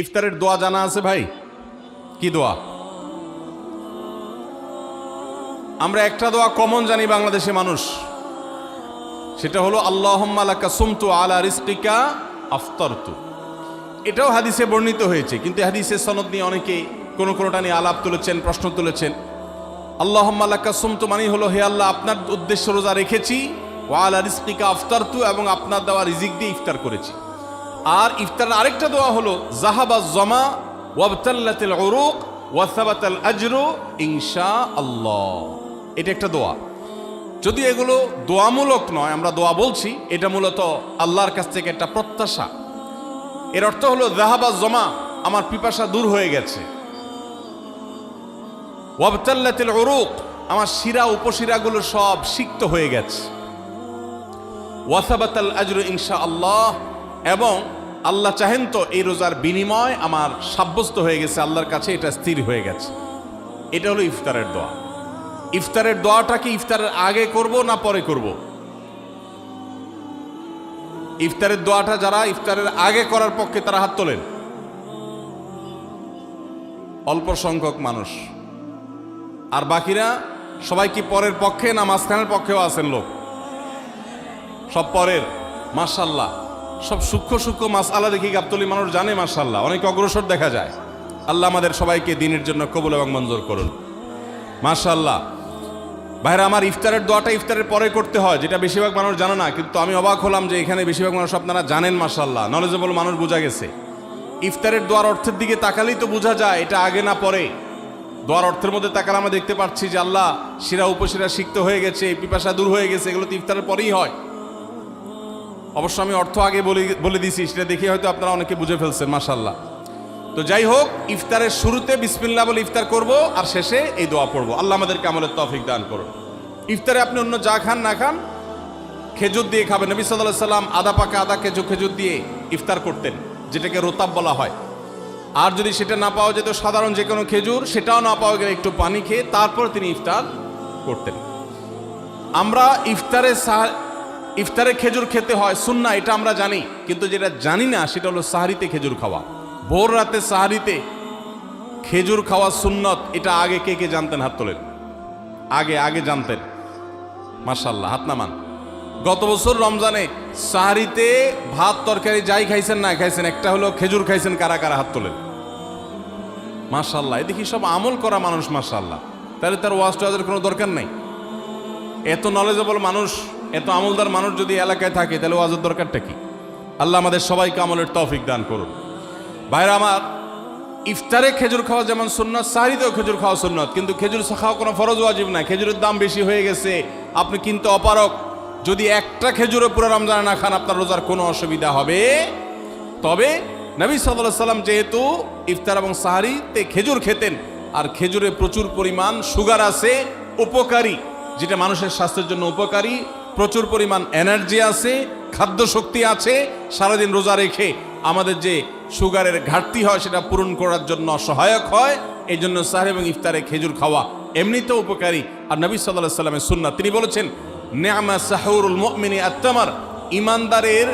ইফতারের দোয়া জানা আছে ভাই? কি দোয়া? আমরা একটা দোয়া কমন জানি বাংলাদেশে মানুষ, সেটা হলো আল্লাহুম্মা লাকা সুমতু আলা রিজকিকা আফতারতু। এটাও হাদিসে বর্ণিত হয়েছে, কিন্তু হাদিসের সনদ নিয়ে অনেকে কোনোটা নিয়ে আলাপ তুলেছেন, প্রশ্ন তুলেছেন। আল্লাহুম্মা লাকা সুমতু মানে হলো, হে আল্লাহ, আপনার উদ্দেশ্য রোজা রেখেছি, ওয়া আলা রিজকিকা আফতারতু, এবং আপনার দেওয়া রিজিক দিয়ে ইফতার করেছি। আর ইফতারের আরেকটা দোয়া হলো যাহাবাজ জামা ওয়াবতাল্লাতিল উরুক ওয়া সাবাতাল আজরু ইনশাআল্লাহ। এটা একটা দোয়া। যদি এগুলো দোয়ামূলক নয়, আমরা দোয়া বলছি, এটা মূলত আল্লাহর কাছ থেকে একটা প্রত্যাশা। এর অর্থ হলো যাহাবাজ জামা, আমার পিপাসা দূর হয়ে গেছে। ওয়াবতাল্লাতিল উরুক, আমার শিরা উপশিরাগুলো সব সিক্ত হয়ে গেছে। ওয়া সাবাতাল আজরু ইনশাআল্লাহ, এবং আল্লাহ চাহেন তো এই রোজার বিনিময় আমার সাব্যস্ত হয়ে গেছে আল্লাহর কাছে, এটা স্থির হয়ে গেছে। এটা হলো ইফতারের দোয়া। ইফতারের দোয়াটা কি ইফতারের আগে করব না পরে করব? ইফতারের দোয়াটা যারা ইফতারের আগে করার পক্ষে তারা হাত তোলেন। অল্প সংখ্যক মানুষ। আর বাকিরা সবাই কি পরের পক্ষে না মাঝখানের পক্ষেও আছেন লোক? সব পরের। মাশাআল্লাহ, সব সূক্ষ্ম মাসআলা দেখি গাবতলী মানুষ জানে, মাশাআল্লাহ, অনেক অগ্রসর দেখা যায়। আল্লাহ আমাদের সবাইকে দিনের জন্য কবুল এবং মঞ্জুর করুন, মাশাআল্লাহ। ভাইরা আমার, ইফতারের দোয়াটা ইফতারের পরে করতে হয়, যেটা বেশিরভাগ মানুষ জানে না। কিন্তু আমি অবাক হলাম যে এখানে বেশিরভাগ মানুষ আপনারা জানেন, মাশাআল্লাহ, নলেজেবল মানুষ, বোঝা গেছে। ইফতারের দোয়ার অর্থের দিকে তাকালেই তো বোঝা যায় এটা আগে না পরে। দোয়ার অর্থের মধ্যে তাকালে আমরা দেখতে পাচ্ছি যে আল্লাহ শিরা উপশিরা সিক্ত হয়ে গেছে, পিপাসা দূর হয়ে গেছে, এগুলো তো ইফতারের পরেই হয়। অবশ্য আমি অর্থ আগে বলে দিছি, সেটা দেখে হয়তো আপনারা অনেকে বুঝে ফেলছেন, মাশাআল্লাহ। তো যাই হোক, ইফতারের শুরুতে বিসমিল্লাহ বলে ইফতার করব, আর শেষে এই দোয়া পড়বো। আল্লাহ আমাদেরকে আমলের তৌফিক দান করুন। ইফতারে আপনি অন্য যা খান না খান, খেজুর দিয়ে খাবেন। নবী সাল্লাল্লাহু আলাইহি সাল্লাম আদা পাকা আদা খেজুর দিয়ে ইফতার করতেন, যেটাকে রোতাব বলা হয়। আর যদি সেটা না পাওয়া যেত, সাধারণ যে কোনো খেজুর, সেটাও না পাওয়া গেলে একটু পানি খেয়ে তারপর তিনি ইফতার করতেন। আমরা ইফতারে খেজুর খেতে হয় সুন্নাহ, এটা আমরা জানি, কিন্তু যেটা জানি না সেটা হলো সাহারিতে খেজুর খাওয়া। ভোর রাতে সাহারিতে খেজুর খাওয়া সুন্নত, এটা আগে কে কে জানতেন? হাত তোলেন। আগে জানতেন, মাশাআল্লাহ, হাত নামান। গত বছর রমজানে সাহারিতে ভাত তরকারি যাই খাইছেন না খাইছেন, একটা হলো খেজুর খাইছেন, কারা কারা হাত তোলেন? মাশাআল্লাহ, এদিকে সব আমল করা মানুষ, মাশাআল্লাহ। তাহলে তার ওয়াজ টোয়াজের কোনো দরকার নাই। এত নলেজেবল মানুষ, এত আমলদার মানুষ যদি এলাকায় থাকে, তাহলে ওয়াজের দরকারটা কি? আল্লাহ আমাদের সবাইকে আমলের তৌফিক দান করুন। ভাইরা আমার, ইফতারে খেজুর খাওয়া যেমন সুন্নাত, সাহরিতেও খেজুর খাওয়া সুন্নাত, কিন্তু খেজুর খাওয়া কোনো ফরজ ওয়াজিব না। খেজুরের দাম বেশি হয়ে গেছে, আপনি কিনতে অপারক। যদি একটা খেজুরে পুরো রমজানে না খান, আপনার রোজার কোনো অসুবিধা হবে। তবে নবী সাল্লাল্লাহু আলাইহি সাল্লাম যেহেতু ইফতার এবং সাহরিতে খেজুর খেতেন, আর খেজুরে প্রচুর পরিমাণ সুগার আছে, উপকারী, যেটা মানুষের স্বাস্থ্যের জন্য উপকারী, প্রচুর পরিমাণ এনার্জি আছে, খাদ্য শক্তি আছে, সারাদিন রোজা রেখে আমাদের যে সুগারের ঘাটতি হয় সেটা পূরণ করার জন্য সহায়ক হয়। এই জন্য সাহরি এবং ইফতারে খেজুর খাওয়া এমনিতেও উপকারী। আর নবী সাল্লাল্লাহু আলাইহি সাল্লামের সুন্নাত, তিনি বলেছেন, নি'মা সাহুরুল মুমিনি আত-তামার, ইমানদারের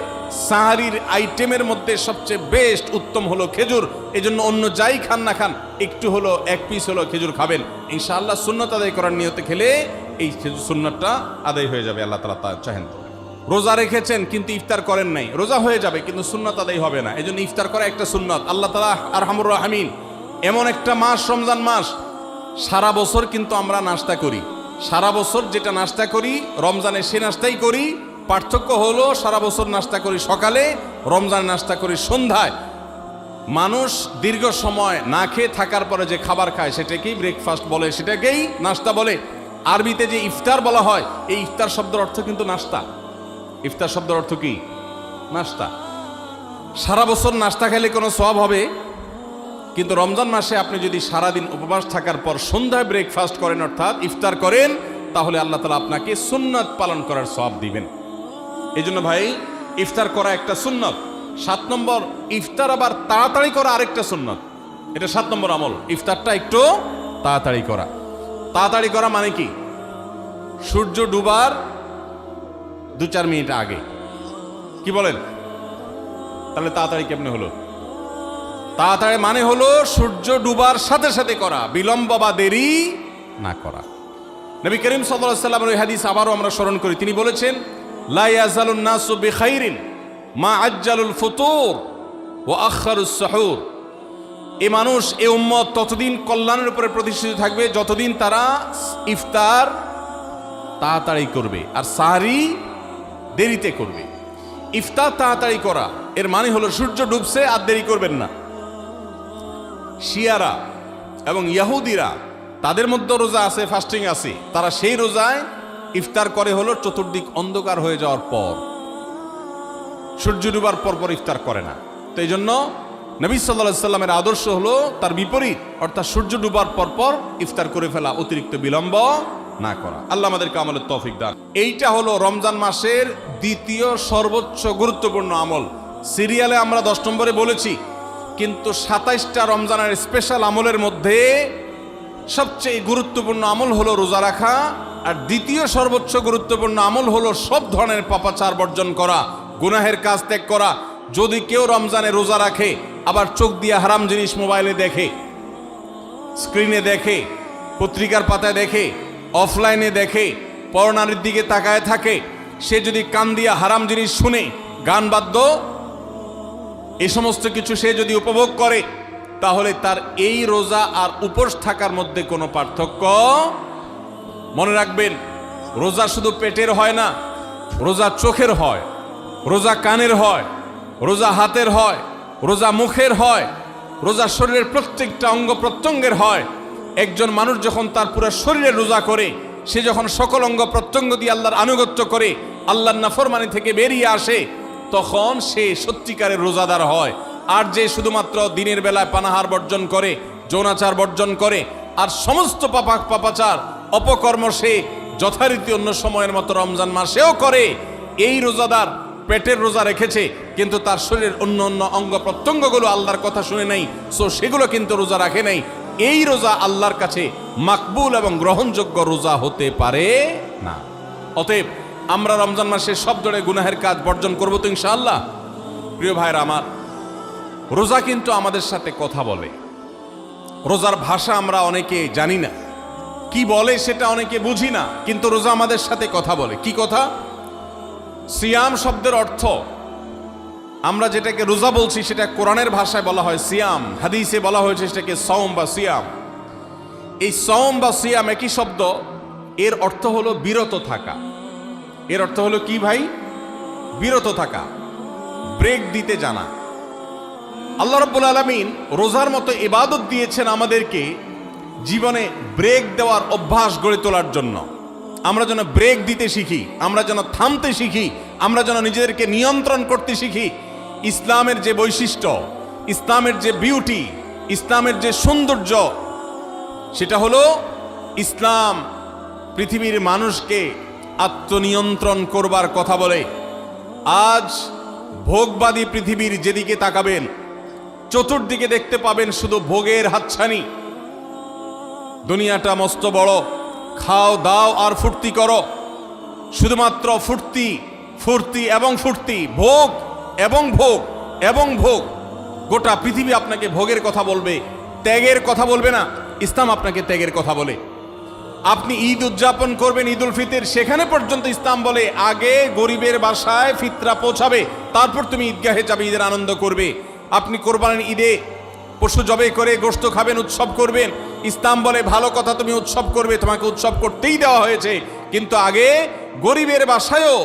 সাহারির আইটেমের মধ্যে সবচেয়ে বেস্ট উত্তম হলো খেজুর। এই জন্য অন্য যাই খান না খান, একটু হলো, এক পিস হলো খেজুর খাবেন, ইনশাআল্লাহ সুন্নাত আদায় করার নিয়তে খেলে এই খেজুর সুন্নাতটা আদায় হয়ে যাবে। আল্লাহ তাআলা তা চাহেন। রোজা রেখেছেন কিন্তু ইফতার করেন নাই, রোজা হয়ে যাবে কিন্তু সুন্নাত আদায় হবে না। এই জন্য ইফতার করা একটা সুন্নাত। আল্লাহ তাআলা আরহামুর রাহিমিন, এমন একটা মাস রমজান মাস, সারা বছর কিন্তু আমরা নাস্তা করি। সারা বছর যেটা নাস্তা করি, রমজানে সে নাস্তাই করি। পার্থক্য হলো সারা বছর নাস্তা করি সকালে, রমজানে নাস্তা করি সন্ধ্যায়। মানুষ দীর্ঘ সময় না খেয়ে থাকার পরে যে খাবার খায় সেটাকেই ব্রেকফাস্ট বলে, সেটাকেই নাস্তা বলে। আরবিতে যে ইফতার বলা হয়, এই ইফতার শব্দের অর্থ কিন্তু নাস্তা। ইফতার শব্দের অর্থ কি? নাস্তা। সারা বছর নাস্তা খেলে কোনো সওয়াব হবে, কিন্তু রমজান মাসে আপনি যদি সারাদিন উপবাস থাকার পর সন্ধ্যায় ব্রেকফাস্ট করেন, অর্থাৎ ইফতার করেন, তাহলে আল্লাহ তাআলা আপনাকে সুন্নাত পালন করার সওয়াব দিবেন। এই জন্য ভাই, ইফতার করা একটা সুন্নাত। 7 নম্বর, ইফতার আবার তাড়াতাড়ি করা আরেকটা সুন্নাত। এটা 7 নম্বর আমল, ইফতারটা একটু তাড়াতাড়ি করা। তাড়াতাড়ি করা মানে কি? সূর্য ডুবার 2-4 মিনিট আগে। কি বলেন? তাহলে তাড়াতাড়ি কেমনে হলো? তাড়াতাড়ি মানে হলো সূর্য ডুবার সাথে সাথে করা, বিলম্ব বা দেরি না করা। নবী করিম সাল্লাল্লাহু আলাইহি ওয়াসাল্লামের ওই হাদিস আবারও আমরা স্মরণ করি। তিনি বলেছেন, লা ইয়াজালুন নাসু বিখাইরিন মা আজ্জালুল ফুতুর ওয়া আখারুস সুহুর। এই মানুষ, এই উম্মত ততদিন কল্যাণের উপরে প্রতিষ্ঠিত থাকবে যতদিন তারা ইফতার তাড়াতাড়ি করবে আর সাহরি দেরিতে করবে। ইফতার তাড়াতাড়ি করা এর মানে হলো সূর্য ডুবছে আর দেরি করবেন না। শিয়ারা এবং ইহুদিরা তাদের মধ্যে রোজা আছে, ফাস্টিং আছে, তারা সেই রোজায় ইফতার করে হলো চতুর্দিক অন্ধকার হয়ে যাওয়ার পর, সূর্য ডুবার পর পর ইফতার করে না। তো এই জন্য নবী সাল্লাল্লাহু আলাইহি সাল্লামের আদর্শ হলো তার বিপরীত, অর্থাৎ সূর্য ডুবার পর পর ইফতার করে ফেলা, অতিরিক্ত বিলম্ব না করা। আল্লাহ আমাদেরকে আমলের তৌফিক দান। এইটা হলো রমজান মাসের দ্বিতীয় সর্বোচ্চ গুরুত্বপূর্ণ আমল। সিরিয়ালে আমরা 10 নম্বরে বলেছি, কিন্তু 27টা রমজানের স্পেশাল আমলের মধ্যে সবচেয়ে গুরুত্বপূর্ণ আমল হলো রোজা রাখা, আর দ্বিতীয় সর্বোচ্চ গুরুত্বপূর্ণ আমল হলো সব ধরনের পাপাচার বর্জন করা, গুনাহের কাজ ত্যাগ করা। যদি কেউ রমজানে রোজা রাখে আবার চোখ দিয়ে হারাম জিনিস মোবাইলে দেখে, স্ক্রিনে দেখে, পত্রিকার পাতায় দেখে, অফলাইনে দেখে, পরনারীর দিকে তাকায় থাকে, সে যদি কান দিয়ে হারাম জিনিস শুনে, গান বাদ্য, এই সমস্ত কিছু সে যদি উপভোগ করে, তাহলে তার এই রোজা আর উপোস থাকার মধ্যে কোনো পার্থক্য। মনে রাখবেন, রোজা শুধু পেটের হয় না, রোজা চোখের হয়, রোজা কানের হয়, রোজা হাতের হয়, রোজা মুখের হয়, রোজা শরীরের প্রত্যেকটা অঙ্গ প্রত্যঙ্গের হয়। একজন মানুষ যখন তার পুরো শরীরের রোজা করে, সে যখন সকল অঙ্গ প্রত্যঙ্গ দিয়ে আল্লাহর আনুগত্য করে, আল্লাহর নাফরমানি থেকে বেরিয়ে আসে, তখন সে সত্যিকারের রোজাদার হয়। আর যে শুধুমাত্র দিনের বেলায় পানাহার বর্জন করে, যৌনাচার বর্জন করে, আর সমস্ত পাপাচার অপকর্ম সে যথারীতি অন্য সময়ের মতো রমজান মাসেও করে, এই রোজাদার পেটের রোজা রেখেছে কিন্তু তার শরীরের অন্য অন্য অঙ্গ প্রত্যঙ্গগুলো আল্লাহর কথা শুনে নাই, সো সেগুলো কিন্তু রোজা রাখে নাই। এই রোজা আল্লাহর কাছে মাকবুল এবং গ্রহণযোগ্য রোজা হতে পারে না। অতএব আমরা রমজান মাসে সব ধরনের গুনাহের কাজ বর্জন করবো তো ইনশাআল্লাহ। প্রিয় ভাইরা আমার, রোজা কিন্তু আমাদের সাথে কথা বলে। রোজার ভাষা আমরা অনেকে জানি না, কি বলে সেটা অনেকে বুঝি না, কিন্তু রোজা আমাদের সাথে কথা বলে। কি কথা? সিয়াম শব্দের অর্থ, আমরা যেটাকে রোজা বলছি সেটা কোরআনের ভাষায় বলা হয় সিয়াম, হাদিসে বলা হয়েছে সেটাকে সওম বা সিয়াম। এই সওম বা সিয়াম একই শব্দ, এর অর্থ হলো বিরত থাকা। এর অর্থ হলো কি ভাই? বিরত থাকা, ব্রেক দিতে জানা। আল্লাহ রাব্বুল আলামিন রোজার মতো ইবাদত দিয়েছেন আমাদেরকে জীবনে ব্রেক দেওয়ার অভ্যাস গড়ে তোলার জন্য। আমরা যেন ব্রেক দিতে শিখি, আমরা যেন থামতে শিখি, আমরা যেন নিজেদেরকে নিয়ন্ত্রণ করতে শিখি। ইসলামের যে বৈশিষ্ট্য, ইসলামের যে বিউটি, ইসলামের যে সৌন্দর্য, সেটা হলো ইসলাম পৃথিবীর মানুষকে আত্মনিয়ন্ত্রণ করবার কথা বলে। আজ ভোগবাদী পৃথিবীর যেদিকে তাকাবেন, চতুর্দিকে দেখতে পাবেন শুধু ভোগের হাতছানি। দুনিয়াটা মস্ত বড়, খাও দাও আর ফুর্তি করো, শুধুমাত্র ফুর্তি ফুর্তি এবং ফুর্তি, ভোগ এবং ভোগ এবং ভোগ। গোটা পৃথিবী আপনাকে ভোগের কথা বলবে, ত্যাগের কথা বলবে না। ইসলাম আপনাকে ত্যাগের কথা বলে। আপনি ঈদ উদযাপন করবেন, ঈদ উল ফিতর, সেখানে পর্যন্ত ইসলাম বলে আগে গরিবের বাসায় ফিতরা পৌঁছাবে, তারপর তুমি ঈদগাহে যাবে, ঈদের আনন্দ করবে। আপনি কোরবানির ঈদে পশু জবাই করে গোশত খাবেন, উৎসব করবেন, ইসলাম বলে ভালো কথা, তুমি উৎসব করবে, তোমাকে উৎসব করতেই দেওয়া হয়েছে, কিন্তু আগে গরিবের বাসায়ও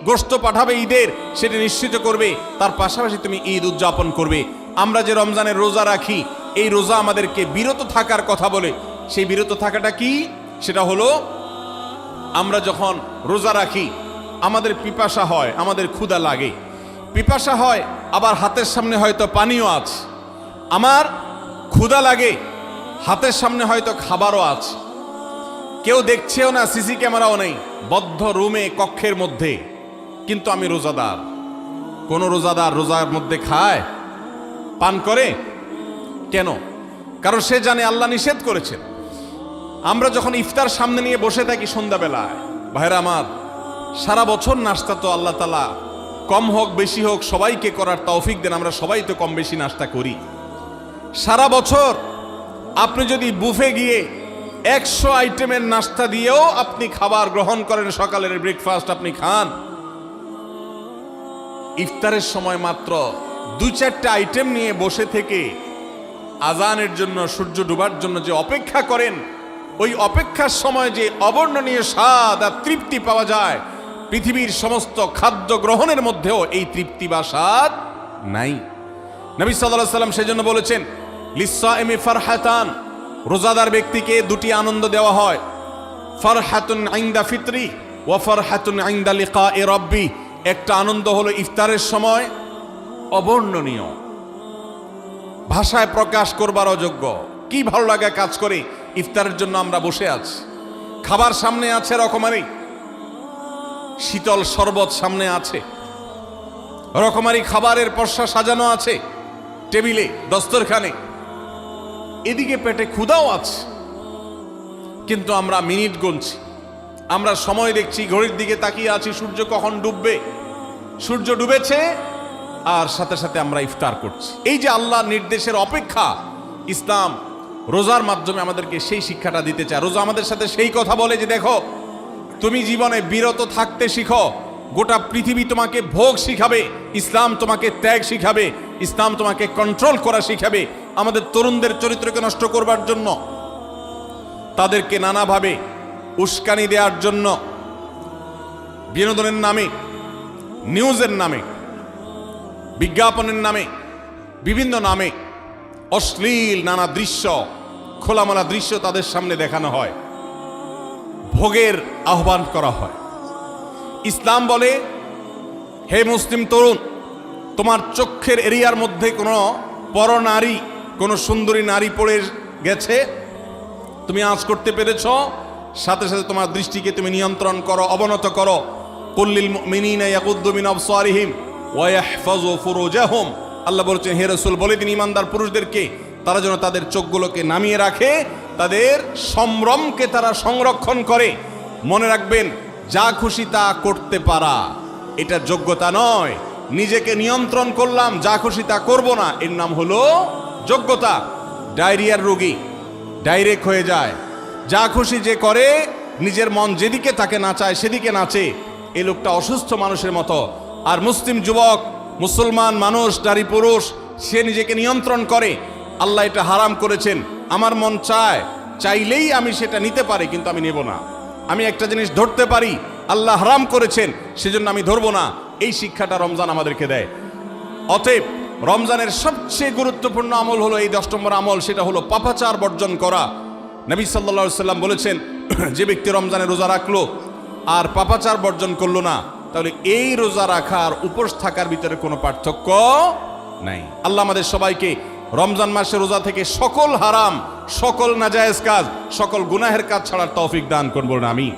গোশত পাঠাবে ঈদের, সেটা নিশ্চিত করবে, তার পাশাপাশি তুমি ঈদ উদযাপন করবে। আমরা যে রমজানের রোজা রাখি, এই রোজা আমাদেরকে বিরত থাকার কথা বলে। সেই বিরত থাকাটা কি? সেটা হলো আমরা যখন রোজা রাখি আমাদের পিপাসা হয়, আমাদের ক্ষুধা লাগে, পিপাসা হয়, আবার হাতের সামনে হয়তো পানিও আছে, আমার ক্ষুধা লাগে, হাতের সামনে হয়তো খাবারও আছে, কেউ দেখছেও না, সিসি ক্যামেরাও নেই, বদ্ধ রুমে কক্ষের মধ্যে, কিন্তু আমি রোজাদার। কোন রোজাদার রোজার মধ্যে খায়, পান করে? কেন? কারণ সে জানে আল্লাহ নিষেধ করেছেন। আমরা যখন ইফতার সামনে নিয়ে বসে থাকি সন্ধ্যাবেলায়, ভাইরা আমার, সারা বছর নাস্তা তো আল্লাহ তাআলা কম হোক বেশি হোক সবাইকে করার তৌফিক দেন। আমরা সবাই তো কম বেশি নাস্তা করি, সারা বছর আপনি যদি বুফে গিয়ে 100 আইটেমের নাস্তা দিয়েও আপনি খাবার গ্রহণ করেন, সকালের ব্রেকফাস্ট আপনি খান, ইফতারের সময় মাত্র 2-4টা আইটেম নিয়ে বসে থেকে আজানের জন্য, সূর্য ডুবার জন্য যে অপেক্ষা করেন, ওই অপেক্ষার সময় যে অবর্ণনীয় স্বাদ আর তৃপ্তি পাওয়া যায়, পৃথিবীর সমস্ত খাদ্য গ্রহণের মধ্যেও এই তৃপ্তি বা স্বাদ নাই। নবী সাল্লাল্লাহু আলাইহি ওয়াসাল্লাম সেজন্য বলেছেন, লিসসাইমি ফারহাতান, রোজাদার ব্যক্তিকে দুটি আনন্দ দেওয়া হয়, ফারহাতুন ইনদা ফিতরি ওয়া ফারহাতুন ইনদা লিকাই রাব্বি। একটা আনন্দ হলো ইফতারের সময়, অবর্ণনীয়, ভাষায় প্রকাশ করবার অযোগ্য। কি ভালো লাগা কাজ করে ইফতারের জন্য আমরা বসে আছি, খাবার সামনে আছে, রকমারি শীতল শরবত সামনে আছে, রকমারি খাবারের পসরা সাজানো আছে টেবিলে, দস্তরখানে, এদিকে পেটে ক্ষুধাও আছে, কিন্তু আমরা মিনিট গুনছি, আমরা সময় দেখছি, ঘড়ির দিকে তাকিয়ে আছি, সূর্য কখন ডুববে। সূর্য ডুবেছে আর সাথে সাথে আমরা ইফতার করছি। এই যে আল্লাহর নির্দেশের অপেক্ষা, ইসলাম রোজার মাধ্যমে আমাদেরকে সেই শিক্ষাটা দিতে চায়। রোজা আমাদের সাথে সেই কথা বলে যে দেখো, তুমি জীবনে বিরত থাকতে শিখো, গোটা পৃথিবী তোমাকে ভোগ শিখাবে, ইসলাম তোমাকে ত্যাগ শিখাবে, ইসলাম তোমাকে কন্ট্রোল করা শিখাবে। আমাদের তরুণদের চরিত্রকে নষ্ট করবার জন্য, তাদেরকে নানাভাবে উস্কানি দেওয়ার জন্য, বিনোদনের নামে, নিউজের নামে, বিজ্ঞাপনের নামে, বিভিন্ন নামে অশ্লীল নানা দৃশ্য, খোলামেলা দৃশ্য তাদের সামনে দেখানো হয়, ভোগের আহ্বান করা হয়। ইসলাম বলে, হে মুসলিম তরুণ, তোমার চোখের এরিয়ার মধ্যে কোনো পরনারী, কোনো সুন্দরী নারী পড়ে গেছে, তুমি আঁচ করতে পেরেছ, সাথে সাথে তোমার দৃষ্টিকে তুমি নিয়ন্ত্রণ করো, অবনত করো। কুল্লিল মুমিনিনা ইয়াগুদ্দু মিন আবসারিহিম ওয়া ইয়াহফাযু ফুরুজাহুম। আল্লাহ বলেছেন, হে রাসূল বলে দিন ইমানদার পুরুষদেরকে তারা যেন তাদের চোখগুলোকে নামিয়ে রাখে, তাদের সম্ভ্রমকে তারা সংরক্ষণ করে। মনে রাখবেন, যা খুশি তা করতে পারা এটা যোগ্যতা নয়। নিজেকে নিয়ন্ত্রণ করলাম, যা খুশি তা করব না, এর নাম হলো যোগ্যতা। ডায়রিয়ার রোগী ডাইরেক্ট হয়ে যায়, যা খুশি যে করে, নিজের মন যেদিকে তাকে নাচায় সেদিকে নাচে, এই লোকটা অসুস্থ মানুষের মতো। আর মুসলিম যুবক, মুসলমান মানুষ, নারী পুরুষ, সে নিজেকে নিয়ন্ত্রণ করে। আল্লাহ এটা হারাম করেছেন, আমার মন চায়, চাইলেই আমি সেটা নিতে পারি, কিন্তু আমি নেব না। আমি একটা জিনিস ধরতে পারি, আল্লাহ হারাম করেছেন, সেজন্য আমি ধরবো না। এই শিক্ষাটা রমজান আমাদেরকে দেয়। অতএব রমজানের সবচেয়ে গুরুত্বপূর্ণ আমল হলো এই 10 নম্বর আমল, সেটা হলো পাপাচার বর্জন করা। নবী সাল্লাল্লাহু আলাইহি ওয়াসাল্লাম বলেছেন, যে ব্যক্তি রমজানে রোজা রাখলো আর পাপাচার বর্জন করলো না, তাহলে এই রোজা রাখার উপোস থাকার ভিতরে কোনো পার্থক্য নাই। আল্লাহ আমাদের সবাইকে রমজান মাসে রোজা থেকে সকল হারাম, সকল নাজায়েজ কাজ, সকল গুনাহের কাজ ছাড়ার তৌফিক দান করুন, বলুন আমিন।